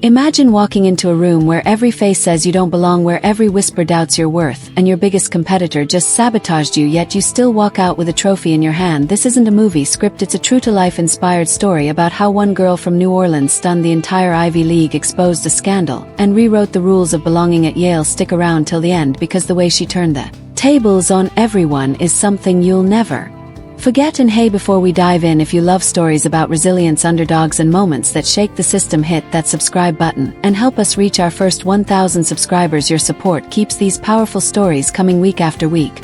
Imagine walking into a room where every face says you don't belong, where every whisper doubts your worth, and your biggest competitor just sabotaged you, yet you still walk out with a trophy in your hand. This isn't a movie script, it's a true-to-life inspired story about how one girl from New Orleans stunned the entire Ivy League, exposed a scandal, and rewrote the rules of belonging at Yale. Stick around till the end, because the way she turned the tables on everyone is something you'll never forget. And hey, before we dive in, if you love stories about resilience, underdogs, and moments that shake the system, hit that subscribe button and help us reach our first 1,000 subscribers. Your support keeps these powerful stories coming week after week.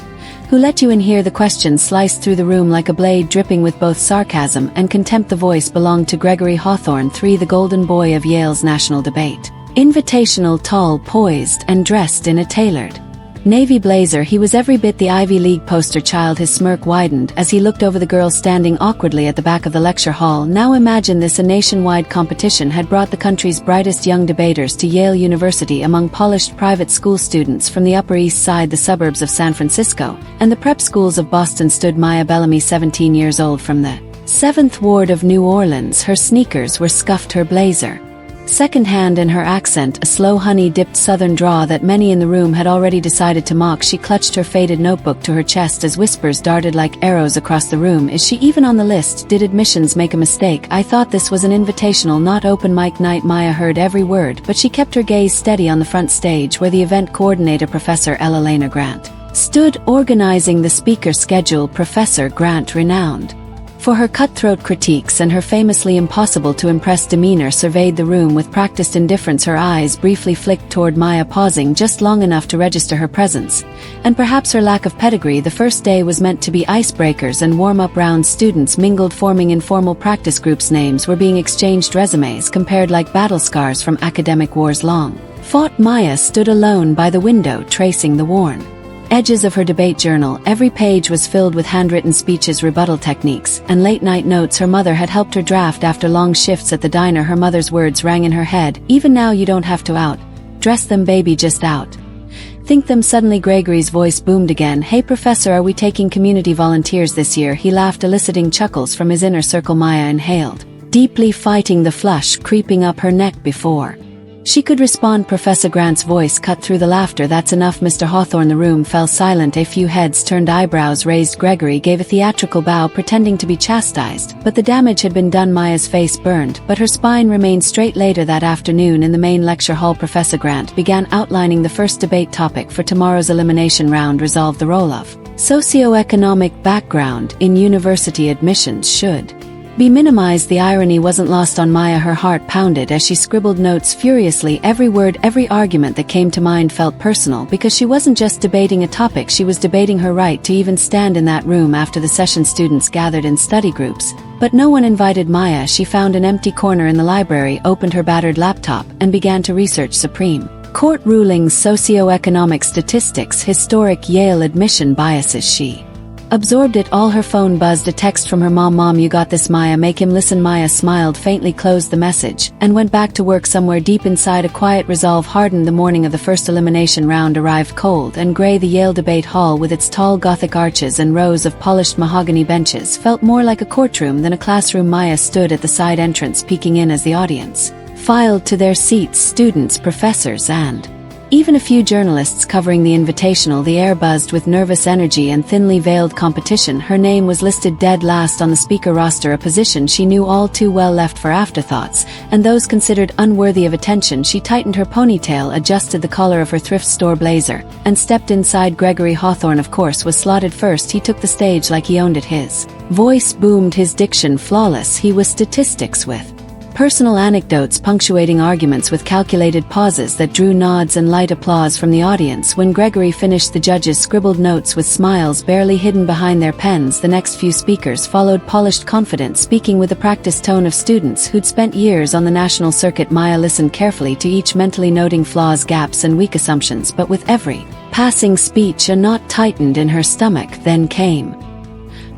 Who let you in here? The question sliced through the room like a blade, dripping with both sarcasm and contempt. The voice belonged to Gregory Hawthorne III, the golden boy of Yale's national debate. Invitational, tall, poised, and dressed in a tailored navy blazer, he was every bit the Ivy League poster child. His smirk widened as he looked over the girls standing awkwardly at the back of the lecture hall. Now imagine this: a nationwide competition had brought the country's brightest young debaters to Yale University. Among polished private school students from the Upper East Side, the suburbs of San Francisco, and the prep schools of Boston stood Maya Bellamy, 17 years old, from the 7th Ward of New Orleans. Her sneakers were scuffed, her blazer second-hand, and her accent a slow honey-dipped southern drawl that many in the room had already decided to mock. She clutched her faded notebook to her chest as whispers darted like arrows across the room. Is she even on the list? Did admissions make a mistake? I thought this was an invitational, not open mic night. Maya heard every word, but she kept her gaze steady on the front stage, where the event coordinator, Professor Elena Grant, stood organizing the speaker schedule. Professor Grant, renowned for her cutthroat critiques and her famously impossible-to-impress demeanor, surveyed the room with practiced indifference. Her eyes briefly flicked toward Maya, pausing just long enough to register her presence, and perhaps her lack of pedigree. The first day was meant to be icebreakers and warm-up rounds. Students mingled, forming informal practice groups. Names were being exchanged, resumes compared like battle scars from academic wars long fought. Maya stood alone by the window, tracing the worn edges of her debate journal. Every page was filled with handwritten speeches, rebuttal techniques, and late-night notes her mother had helped her draft after long shifts at the diner. Her mother's words rang in her head: even now you don't have to dress them, baby, just think them. Suddenly Gregory's voice boomed again. Hey professor, are we taking community volunteers this year? He laughed, eliciting chuckles from his inner circle. Maya inhaled deeply, fighting the flush creeping up her neck before she could respond. Professor Grant's voice cut through the laughter. That's enough, Mr. Hawthorne. The room fell silent. A few heads turned, eyebrows raised. Gregory gave a theatrical bow, pretending to be chastised, but the damage had been done. Maya's face burned, but her spine remained straight. Later that afternoon, in the main lecture hall, Professor Grant began outlining the first debate topic for tomorrow's elimination round. Resolve: the role of socioeconomic background in university admissions should be minimized. The irony wasn't lost on Maya. Her heart pounded as she scribbled notes furiously. Every word, every argument that came to mind felt personal, because she wasn't just debating a topic, she was debating her right to even stand in that room. After the session, students gathered in study groups, but no one invited Maya. She found an empty corner in the library, opened her battered laptop, and began to research Supreme Court rulings, socioeconomic statistics, historic Yale admission biases. She absorbed it all. Her phone buzzed, a text from her mom. Mom, you got this, Maya. Make him listen. Maya smiled faintly, closed the message, and went back to work. Somewhere deep inside, a quiet resolve hardened. The morning of the first elimination round arrived, cold and gray. The Yale debate hall, with its tall Gothic arches and rows of polished mahogany benches, felt more like a courtroom than a classroom. Maya stood at the side entrance, peeking in as the audience filed to their seats, students, professors, and even a few journalists covering the invitational. The air buzzed with nervous energy and thinly veiled competition. Her name was listed dead last on the speaker roster, a position she knew all too well, left for afterthoughts and those considered unworthy of attention. She tightened her ponytail, adjusted the collar of her thrift store blazer, and stepped inside. Gregory Hawthorne, of course, was slotted first. He took the stage like he owned it. His voice boomed, his diction flawless. He was statistics with personal anecdotes punctuating arguments, with calculated pauses that drew nods and light applause from the audience. When Gregory finished, the judges scribbled notes with smiles barely hidden behind their pens. The next few speakers followed, polished, confident, speaking with the practiced tone of students who'd spent years on the national circuit. Maya listened carefully to each, mentally noting flaws, gaps, and weak assumptions, but with every passing speech a knot tightened in her stomach. Then came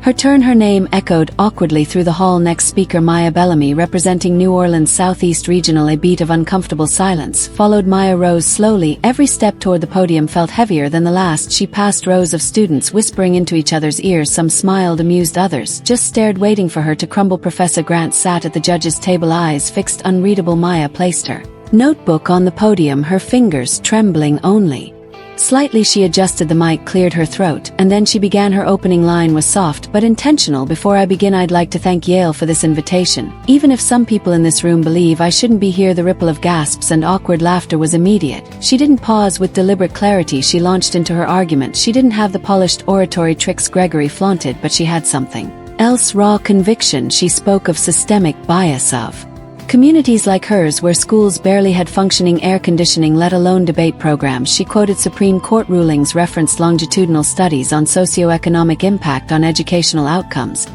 her turn. Her name echoed awkwardly through the hall. Next speaker, Maya Bellamy, representing New Orleans Southeast Regional. A beat of uncomfortable silence followed. Maya rose slowly. Every step toward the podium felt heavier than the last. She passed rows of students, whispering into each other's ears. Some smiled, amused, others just stared, waiting for her to crumble. Professor Grant sat at the judges' table, eyes fixed, unreadable. Maya placed her notebook on the podium, her fingers trembling only. Slightly she adjusted the mic, cleared her throat, and then she began. Her opening line was soft but intentional. Before I begin, I'd like to thank Yale for this invitation. Even if some people in this room believe I shouldn't be here. The ripple of gasps and awkward laughter was immediate. She didn't pause. With deliberate clarity she launched into her argument. She didn't have the polished oratory tricks Gregory flaunted, but she had something else, raw conviction. She spoke of systemic bias of communities like hers, where schools barely had functioning air conditioning, let alone debate programs. She quoted Supreme Court rulings, referenced longitudinal studies on socioeconomic impact on educational outcomes,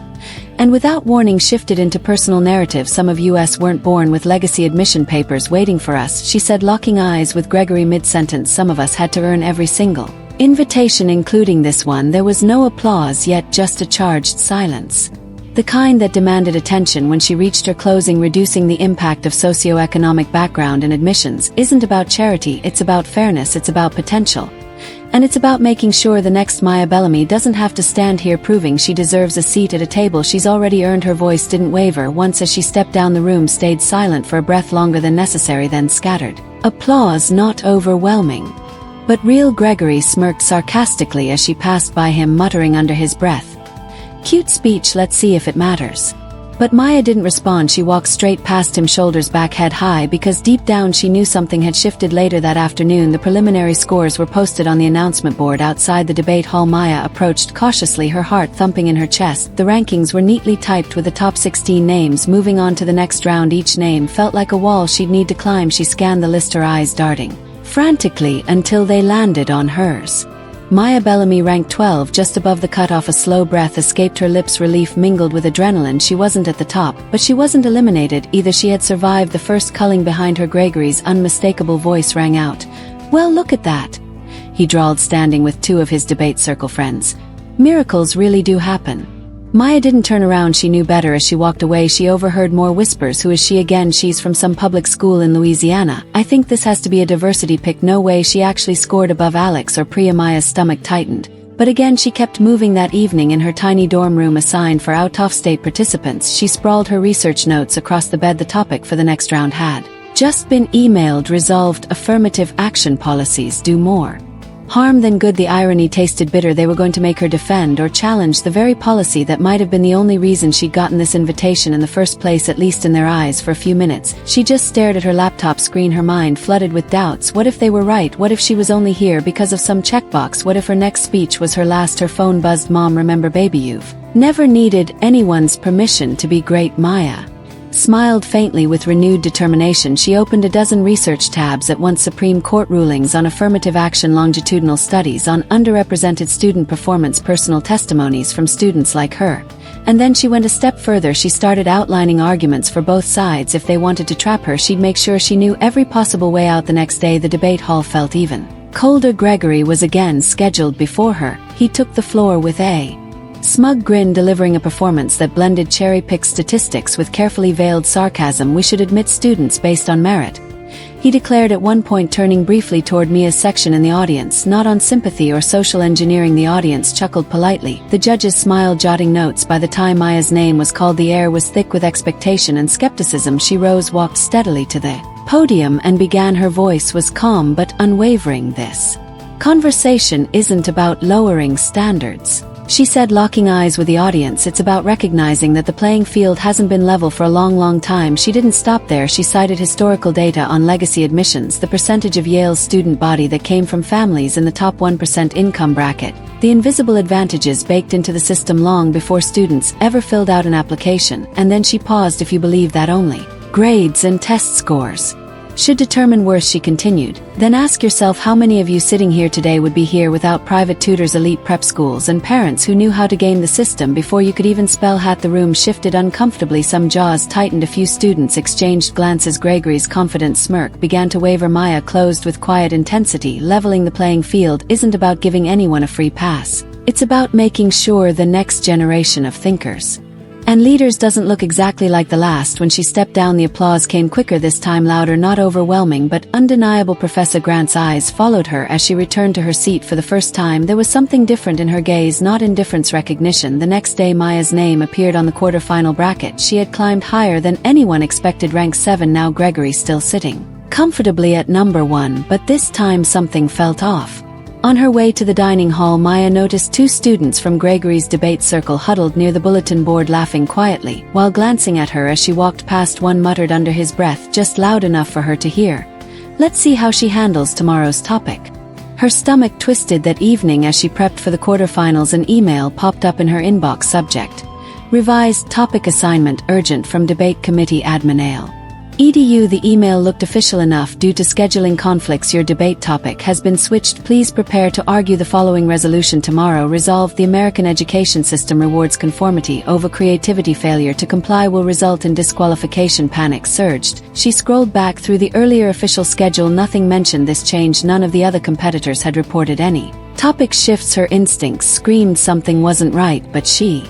and without warning shifted into personal narrative. Some of us weren't born with legacy admission papers waiting for us, she said, locking eyes with Gregory mid-sentence. Some of us had to earn every single invitation, including this one. There was no applause, yet just a charged silence. The kind that demanded attention. When she reached her closing, reducing the impact of socioeconomic background in admissions isn't about charity, it's about fairness, it's about potential. And it's about making sure the next Maya Bellamy doesn't have to stand here proving she deserves a seat at a table she's already earned. Her voice didn't waver once as she stepped down the room, stayed silent for a breath longer than necessary, then scattered applause, not overwhelming, but real. Gregory smirked sarcastically as she passed by him, muttering under his breath, "Cute speech, let's see if it matters." But Maya didn't respond. She walked straight past him, shoulders back, head high, because deep down she knew something had shifted. Later that afternoon, the preliminary scores were posted on the announcement board outside the debate hall. Maya approached cautiously, her heart thumping in her chest. The rankings were neatly typed with the top 16 names moving on to the next round. Each name felt like a wall she'd need to climb. She scanned the list, her eyes darting frantically until they landed on hers. Maya Bellamy ranked 12, just above the cutoff. A slow breath escaped her lips, relief mingled with adrenaline. She wasn't at the top, but she wasn't eliminated either. She had survived the first culling. Behind her, Gregory's unmistakable voice rang out. "Well, look at that," he drawled, standing with two of his debate circle friends. "Miracles really do happen." Maya didn't turn around. She knew better. As she walked away, she overheard more whispers. "Who is she again? She's from some public school in Louisiana. I think this has to be a diversity pick. No way she actually scored above Alex or Priya." Maya's stomach tightened. But again she kept moving. That evening, in her tiny dorm room assigned for out-of-state participants, she sprawled her research notes across the bed. The topic for the next round had just been emailed: resolved affirmative action policies do more harm than good. The irony tasted bitter. They were going to make her defend or challenge the very policy that might have been the only reason she'd gotten this invitation in the first place, at least in their eyes. For a few minutes, she just stared at her laptop screen, her mind flooded with doubts. What if they were right? What if she was only here because of some checkbox? What if her next speech was her last? Her phone buzzed. "Mom, remember baby, you've never needed anyone's permission to be great." Maya smiled faintly with renewed determination. She opened a dozen research tabs at once: Supreme Court rulings on affirmative action, longitudinal studies on underrepresented student performance, personal testimonies from students like her. And then she went a step further. She started outlining arguments for both sides. If they wanted to trap her, she'd make sure she knew every possible way out. The next day, the debate hall felt even colder. Gregory was again scheduled before her. He took the floor with a smug grin, delivering a performance that blended cherry-picked statistics with carefully veiled sarcasm. "We should admit students based on merit," he declared at one point, turning briefly toward Mia's section in the audience, "not on sympathy or social engineering." The audience chuckled politely. The judges smiled, jotting notes. By the time Maya's name was called, the air was thick with expectation and skepticism. She rose, walked steadily to the podium, and began. Her voice was calm but unwavering. "This conversation isn't about lowering standards," she said, locking eyes with the audience. "It's about recognizing that the playing field hasn't been level for a long time." She didn't stop there. She cited historical data on legacy admissions, the percentage of Yale's student body that came from families in the top 1% income bracket, the invisible advantages baked into the system long before students ever filled out an application. And then she paused. "If you believe that only grades and test scores should determine worth," she continued, "then ask yourself how many of you sitting here today would be here without private tutors, elite prep schools, and parents who knew how to game the system before you could even spell hat." The room shifted uncomfortably. Some jaws tightened. A few students exchanged glances. Gregory's confident smirk began to waver. Maya closed with quiet intensity. "Leveling the playing field isn't about giving anyone a free pass. It's about making sure the next generation of thinkers and leaders doesn't look exactly like the last." When she stepped down, the applause came quicker, this time louder, not overwhelming but undeniable. Professor Grant's eyes followed her as she returned to her seat. For the first time, there was something different in her gaze, not indifference, recognition. The next day, Maya's name appeared on the quarterfinal bracket. She had climbed higher than anyone expected, rank 7. Now Gregory, still sitting comfortably at number 1, but this time something felt off. On her way to the dining hall, Maya noticed 2 students from Gregory's debate circle huddled near the bulletin board laughing quietly. While glancing at her as she walked past, one muttered under his breath, just loud enough for her to hear, "Let's see how she handles tomorrow's topic." Her stomach twisted that evening as she prepped for the quarterfinals. An email popped up in her inbox. Subject: Revised topic assignment urgent from debate committee admin Yale. EDU. The email looked official enough. Due to scheduling conflicts, your debate topic has been switched. Please prepare to argue the following resolution tomorrow. Resolved: the American education system rewards conformity over creativity. Failure to comply will result in disqualification. Panic surged. She scrolled back through the earlier official schedule. Nothing mentioned this change. None of the other competitors had reported any topic shifts. Her instincts screamed something wasn't right, but she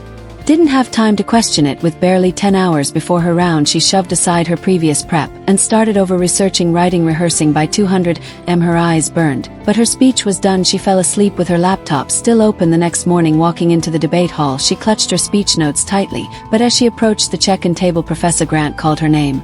didn't have time to question it. With barely 10 hours before her round, she shoved aside her previous prep and started over researching, writing, rehearsing by 200 m. Her eyes burned, but her speech was done. She fell asleep with her laptop still open. The next morning, walking into the debate hall, she clutched her speech notes tightly, but as she approached the check-in table, Professor Grant called her name.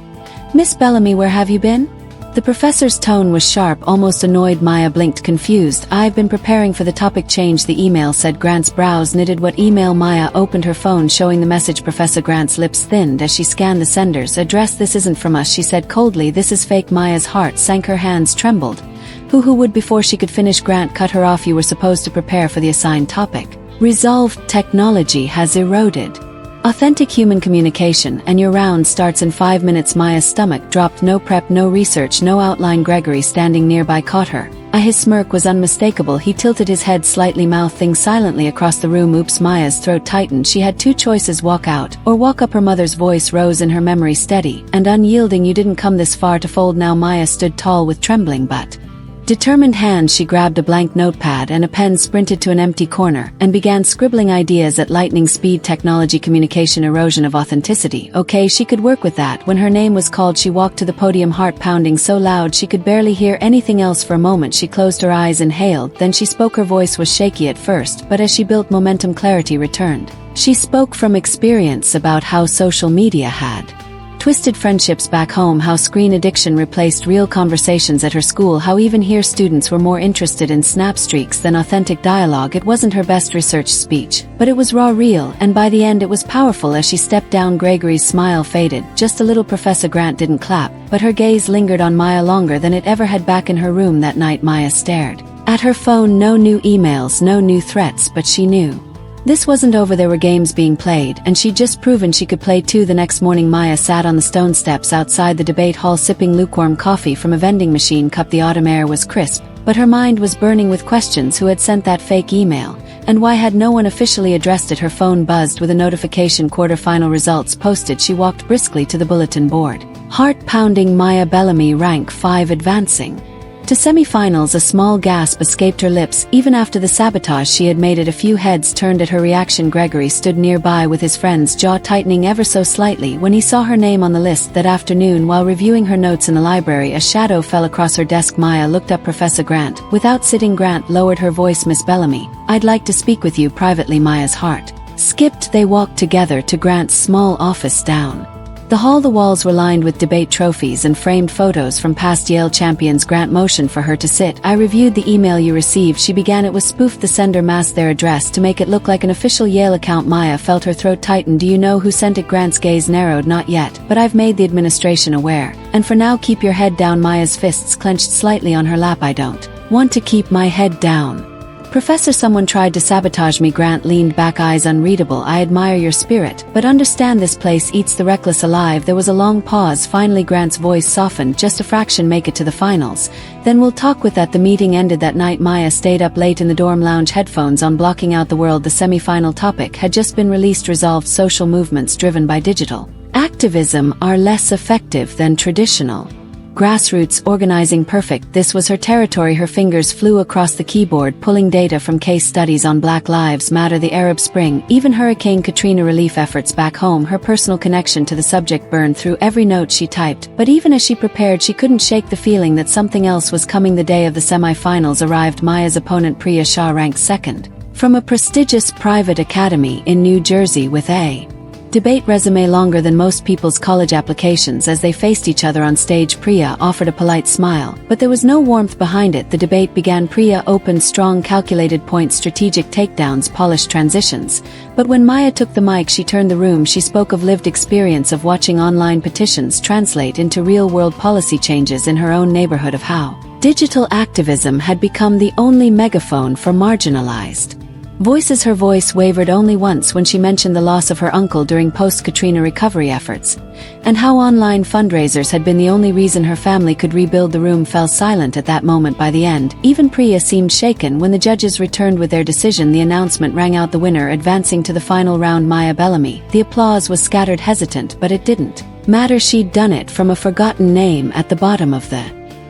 "Miss Bellamy, where have you been?" The professor's tone was sharp, almost annoyed. Maya blinked, confused. "I've been preparing for the topic change," the email said. Grant's brows knitted. "What email?" Maya opened her phone, showing the message. Professor Grant's lips thinned as she scanned the sender's address. "This isn't from us," she said coldly. "This is fake." Maya's heart sank, her hands trembled. Who would?" Before she could finish, Grant cut her off. "You were supposed to prepare for the assigned topic. Resolved: technology has eroded authentic human communication, and your round starts in 5 minutes." Maya's stomach dropped. No prep, no research, no outline. Gregory, standing nearby, caught her. His smirk was unmistakable. He tilted his head slightly, mouthing silently across the room. "Oops." Maya's throat tightened. She had 2 choices: walk out or walk up. Her mother's voice rose in her memory, steady and unyielding. "You didn't come this far to fold now." Maya stood tall with trembling but determined hands. She grabbed a blank notepad and a pen, sprinted to an empty corner, and began scribbling ideas at lightning speed. Technology, communication, erosion of authenticity. Okay, she could work with that. When her name was called, she walked to the podium, heart pounding so loud she could barely hear anything else. For a moment she closed her eyes, inhaled, then she spoke. Her voice was shaky at first, but as she built momentum, clarity returned. She spoke from experience about how social media had twisted friendships back home, how screen addiction replaced real conversations at her school, how even here students were more interested in snap streaks than authentic dialogue. It wasn't her best research speech, but it was raw, real, and by the end it was powerful. As she stepped down, Gregory's smile faded just a little. Professor Grant didn't clap, but her gaze lingered on Maya longer than it ever had. Back in her room that night, Maya stared at her phone. No new emails, no new threats, but she knew this wasn't over. There were games being played, and she'd just proven she could play too. The next morning, Maya sat on the stone steps outside the debate hall, sipping lukewarm coffee from a vending machine cup. The autumn air was crisp, but her mind was burning with questions. Who had sent that fake email? And why had no one officially addressed it? Her phone buzzed with a notification. Quarterfinal results posted. She walked briskly to the bulletin board, heart pounding. Maya Bellamy, rank 5, advancing to semifinals. A small gasp escaped her lips. Even after the sabotage she had made it, a few heads turned at her reaction. Gregory stood nearby with his friend's jaw tightening ever so slightly when he saw her name on the list. That afternoon, while reviewing her notes in the library, a shadow fell across her desk. Maya looked up. Professor Grant. Without sitting, Grant lowered her voice. "Miss Bellamy, I'd like to speak with you privately." Maya's heart skipped. They walked together to Grant's small office down the hall. The walls were lined with debate trophies and framed photos from past Yale champions. Grant motioned for her to sit. "I reviewed the email you received," she began. "It was spoofed." The sender masked their address to make it look like an official Yale account. Maya felt her throat tighten. "Do you know who sent it?" Grant's gaze narrowed. "Not yet, but I've made the administration aware. And for now, keep your head down." Maya's fists clenched slightly on her lap. "I don't want to keep my head down, Professor. Someone tried to sabotage me." Grant leaned back, eyes unreadable. "I admire your spirit, but understand this place eats the reckless alive." There was a long pause. Finally, Grant's voice softened. "Just a fraction make it to the finals. Then we'll talk with that." The meeting ended that night. Maya stayed up late in the dorm lounge, headphones on, blocking out the world. The semi-final topic had just been released. Resolved: social movements driven by digital activism are less effective than traditional grassroots organizing. Perfect. This was her territory. Her fingers flew across the keyboard, pulling data from case studies on Black Lives Matter, the Arab Spring, even Hurricane Katrina relief efforts back home. Her personal connection to the subject burned through every note she typed. But even as she prepared, she couldn't shake the feeling that something else was coming. The day of the semi-finals arrived. Maya's opponent, Priya Shah, ranked second from a prestigious private academy in New Jersey with a Debate resume longer than most people's college applications. As they faced each other on stage, Priya offered a polite smile, but there was no warmth behind it. The debate began. Priya opened strong, calculated points, strategic takedowns, polished transitions. But when Maya took the mic, she turned the room. She spoke of lived experience of watching online petitions translate into real-world policy changes in her own neighborhood, of how digital activism had become the only megaphone for marginalized voices. Her voice wavered only once when she mentioned the loss of her uncle during post-Katrina recovery efforts, and how online fundraisers had been the only reason her family could rebuild. The room fell silent at that moment. By the end, even Priya seemed shaken. When the judges returned with their decision, the announcement rang out: the winner advancing to the final round, Maya Bellamy. The applause was scattered, hesitant, but it didn't matter. She'd done it from a forgotten name at the bottom of the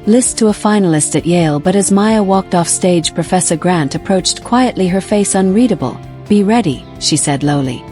list to a finalist at Yale. But as Maya walked off stage, Professor Grant approached quietly, her face unreadable. "Be ready," she said lowly.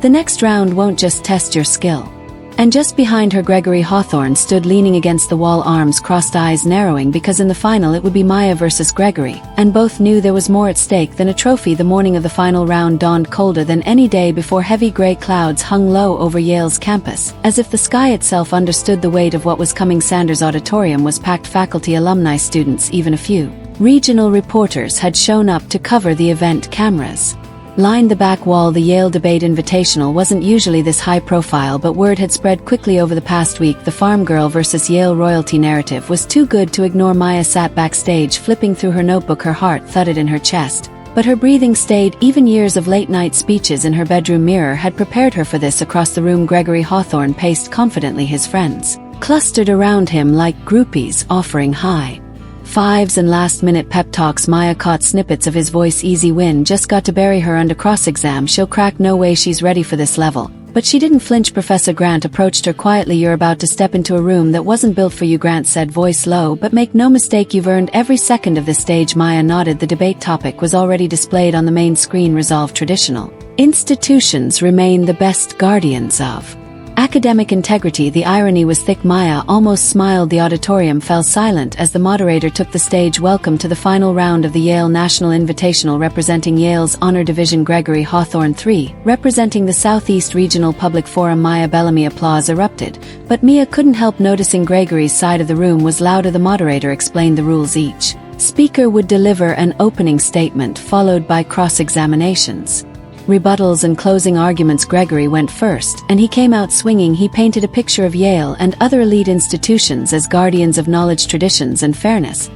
"The next round won't just test your skill." And just behind her, Gregory Hawthorne stood leaning against the wall, arms crossed, eyes narrowing, because in the final it would be Maya versus Gregory, and both knew there was more at stake than a trophy. The morning of the final round dawned colder than any day before. Heavy gray clouds hung low over Yale's campus, as if the sky itself understood the weight of what was coming. Sanders Auditorium was packed. Faculty, alumni, students, even a few regional reporters had shown up to cover the event. Cameras lined the back wall. The Yale Debate Invitational wasn't usually this high profile, but word had spread quickly over the past week. The farm girl versus Yale royalty narrative was too good to ignore. Maya sat backstage, flipping through her notebook. Her heart thudded in her chest, but her breathing stayed. Even years of late-night speeches in her bedroom mirror had prepared her for this. Across the room, Gregory Hawthorne paced confidently. His friends clustered around him like groupies, offering high fives and last-minute pep talks. Maya caught snippets of his voice. "Easy win, just got to bury her under cross-exam. She'll crack. No way she's ready for this level." But she didn't flinch. Professor Grant approached her quietly. "You're about to step into a room that wasn't built for you," Grant said, voice low. "But make no mistake, you've earned every second of this stage." Maya nodded. The debate topic was already displayed on the main screen. Resolve: traditional institutions remain the best guardians of academic integrity. The irony was thick. Maya almost smiled. The auditorium fell silent as the moderator took the stage. "Welcome to the final round of the Yale National Invitational. Representing Yale's Honor Division, Gregory Hawthorne III. Representing the Southeast Regional Public Forum, Maya Bellamy." Applause erupted, but Mia couldn't help noticing Gregory's side of the room was louder. The moderator explained the rules. Each speaker would deliver an opening statement, followed by cross-examinations, rebuttals, and closing arguments. Gregory went first, and he came out swinging. He painted a picture of Yale and other elite institutions as guardians of knowledge, traditions, and fairness.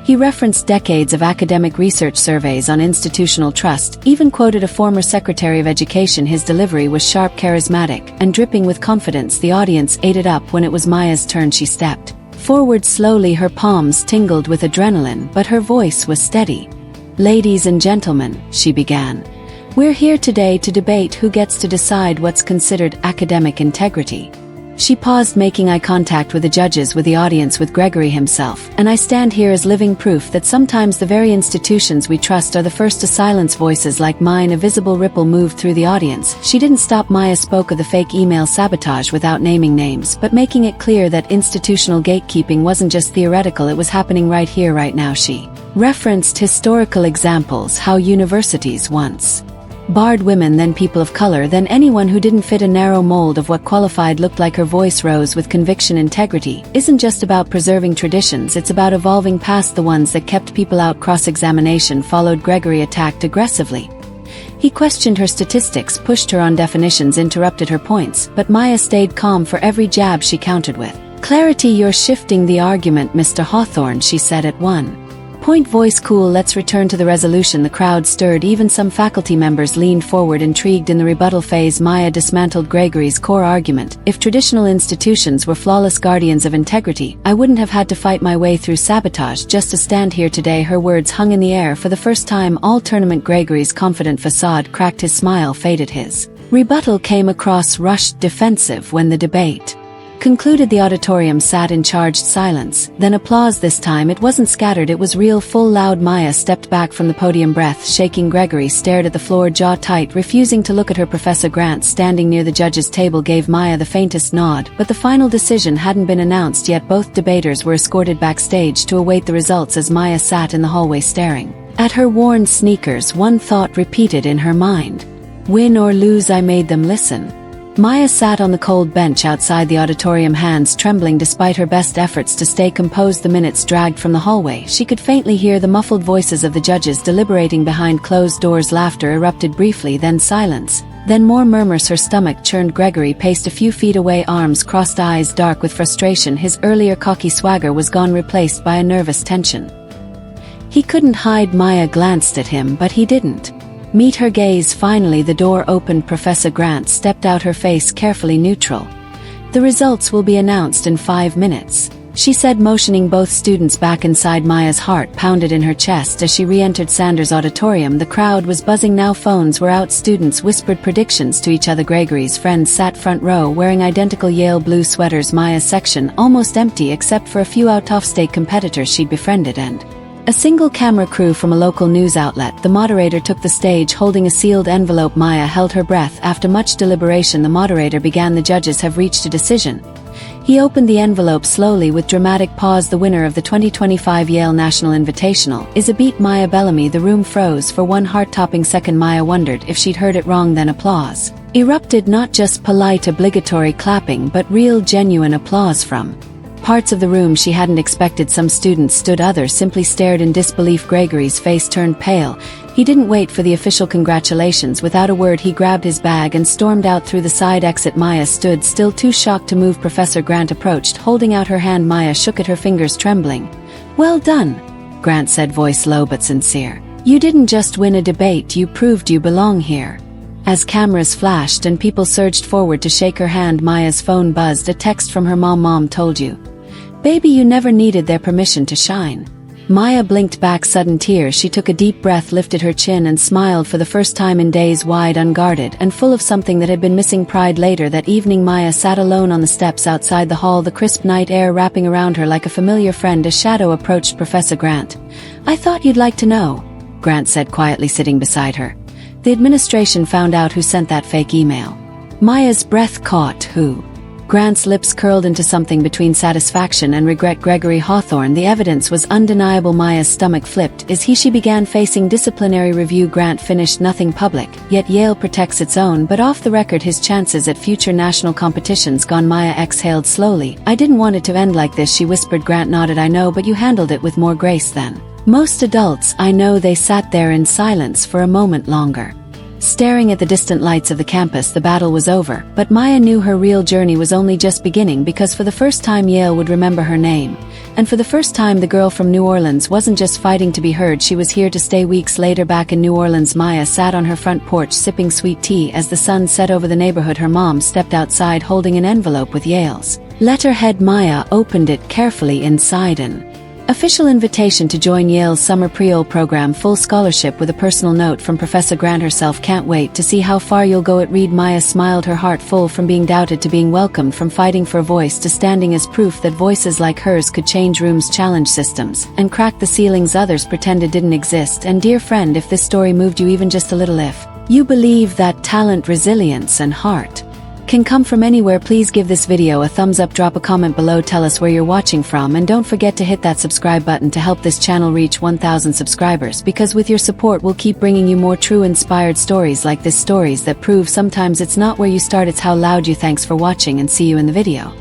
He referenced decades of academic research, surveys on institutional trust, even quoted a former Secretary of Education. His delivery was sharp, charismatic, and dripping with confidence. The audience ate it up. When it was Maya's turn, she stepped forward slowly. Her palms tingled with adrenaline, but her voice was steady. "Ladies and gentlemen," she began, "we're here today to debate who gets to decide what's considered academic integrity." She paused, making eye contact with the judges, with the audience, with Gregory himself. "And I stand here as living proof that sometimes the very institutions we trust are the first to silence voices like mine." A visible ripple moved through the audience. She didn't stop. Maya spoke of the fake email sabotage without naming names, but making it clear that institutional gatekeeping wasn't just theoretical, it was happening right here, right now. She referenced historical examples, how universities once barred women, then people of color, then anyone who didn't fit a narrow mold of what qualified looked like. Her voice rose with conviction. Integrity isn't just about preserving traditions, it's about evolving past the ones that kept people out. Cross-examination followed. Gregory attacked aggressively. He questioned her statistics, pushed her on definitions, interrupted her points, but Maya stayed calm. For every jab she countered with clarity. "You're shifting the argument, Mr. Hawthorne," she said at one point, voice cool. "Let's return to the resolution." The crowd stirred. Even some faculty members leaned forward, intrigued. In the rebuttal phase, Maya dismantled Gregory's core argument. "If traditional institutions were flawless guardians of integrity, I wouldn't have had to fight my way through sabotage just to stand here today." Her words hung in the air. For the first time all tournament, Gregory's confident facade cracked. His smile faded. His rebuttal came across rushed, defensive. When the debate concluded, the auditorium sat in charged silence. Then applause. This time it wasn't scattered, it was real, full, loud. Maya stepped back from the podium, breath shaking. Gregory stared at the floor, jaw tight, refusing to look at her. Professor Grant, standing near the judges' table, gave Maya the faintest nod, but the final decision hadn't been announced yet. Both debaters were escorted backstage to await the results. As Maya sat in the hallway staring at her worn sneakers, one thought repeated in her mind: "Win or lose, I made them listen." Maya sat on the cold bench outside the auditorium, hands trembling despite her best efforts to stay composed. The minutes dragged from the hallway. She could faintly hear the muffled voices of the judges deliberating behind closed doors. Laughter erupted briefly, then silence. Then more murmurs. Her stomach churned. Gregory paced a few feet away, arms crossed, eyes dark with frustration. His earlier cocky swagger was gone, replaced by a nervous tension. He couldn't hide. Maya glanced at him, but he didn't meet her gaze. Finally the door opened. Professor Grant stepped out, her face carefully neutral. "The results will be announced in 5 minutes," she said, motioning both students back inside. Maya's heart pounded in her chest as she re-entered Sanders' auditorium. The crowd was buzzing now. Phones were out. Students whispered predictions to each other. Gregory's friends sat front row, wearing identical Yale blue sweaters. Maya's section almost empty except for a few out-of-state competitors she'd befriended and a single camera crew from a local news outlet. The moderator took the stage, holding a sealed envelope. Maya held her breath. After much deliberation, the moderator began. "The judges have reached a decision." He opened the envelope slowly with dramatic pause. "The winner of the 2025 Yale National Invitational is a beat Maya Bellamy." The room froze for one heart-topping second. Maya wondered if she'd heard it wrong. Then applause erupted, not just polite obligatory clapping but real genuine applause from parts of the room she hadn't expected. Some students stood, others simply stared in disbelief. Gregory's face turned pale. He didn't wait for the official congratulations. Without a word, he grabbed his bag and stormed out through the side exit. Maya stood still, too shocked to move. Professor Grant approached, holding out her hand. Maya shook it, her fingers trembling. "Well done," Grant said, voice low but sincere. "You didn't just win a debate, you proved you belong here." As cameras flashed and people surged forward to shake her hand, Maya's phone buzzed. A text from her mom. "Mom told you, baby, you never needed their permission to shine." Maya blinked back, sudden tears. She took a deep breath, lifted her chin and smiled for the first time in days, wide, unguarded, and full of something that had been missing, pride. Later that evening, Maya sat alone on the steps outside the hall, the crisp night air wrapping around her like a familiar friend. A shadow approached. "Professor Grant, I thought you'd like to know," Grant said quietly, sitting beside her. "The administration found out who sent that fake email." Maya's breath caught. "Who?" Grant's lips curled into something between satisfaction and regret. "Gregory Hawthorne. The evidence was undeniable." Maya's stomach flipped. "Is he?" She began. "Facing disciplinary review," Grant finished. "Nothing public, yet Yale protects its own, but off the record his chances at future national competitions gone." Maya exhaled slowly. "I didn't want it to end like this," she whispered. Grant nodded. "I know, but you handled it with more grace than most adults." "I know." They sat there in silence for a moment longer, staring at the distant lights of the campus. The battle was over, but Maya knew her real journey was only just beginning, because for the first time Yale would remember her name. And for the first time the girl from New Orleans wasn't just fighting to be heard, she was here to stay. Weeks later, back in New Orleans, Maya sat on her front porch sipping sweet tea. As the sun set over the neighborhood, her mom stepped outside holding an envelope with Yale's letterhead. Maya opened it carefully. Inside, an official invitation to join Yale's summer pre-O program, full scholarship, with a personal note from Professor Grant herself. "Can't wait to see how far you'll go." It read. Maya smiled, her heart full, from being doubted to being welcomed, from fighting for a voice to standing as proof that voices like hers could change rooms, challenge systems, and crack the ceilings others pretended didn't exist. And dear friend, if this story moved you even just a little, if you believe that talent, resilience, and heart can come from anywhere, please give this video a thumbs up, drop a comment below, tell us where you're watching from, and don't forget to hit that subscribe button to help this channel reach 1,000 subscribers, because with your support we'll keep bringing you more true, inspired stories like this, stories that prove sometimes it's not where you start, it's how loud you. Thanks for watching, and see you in the video.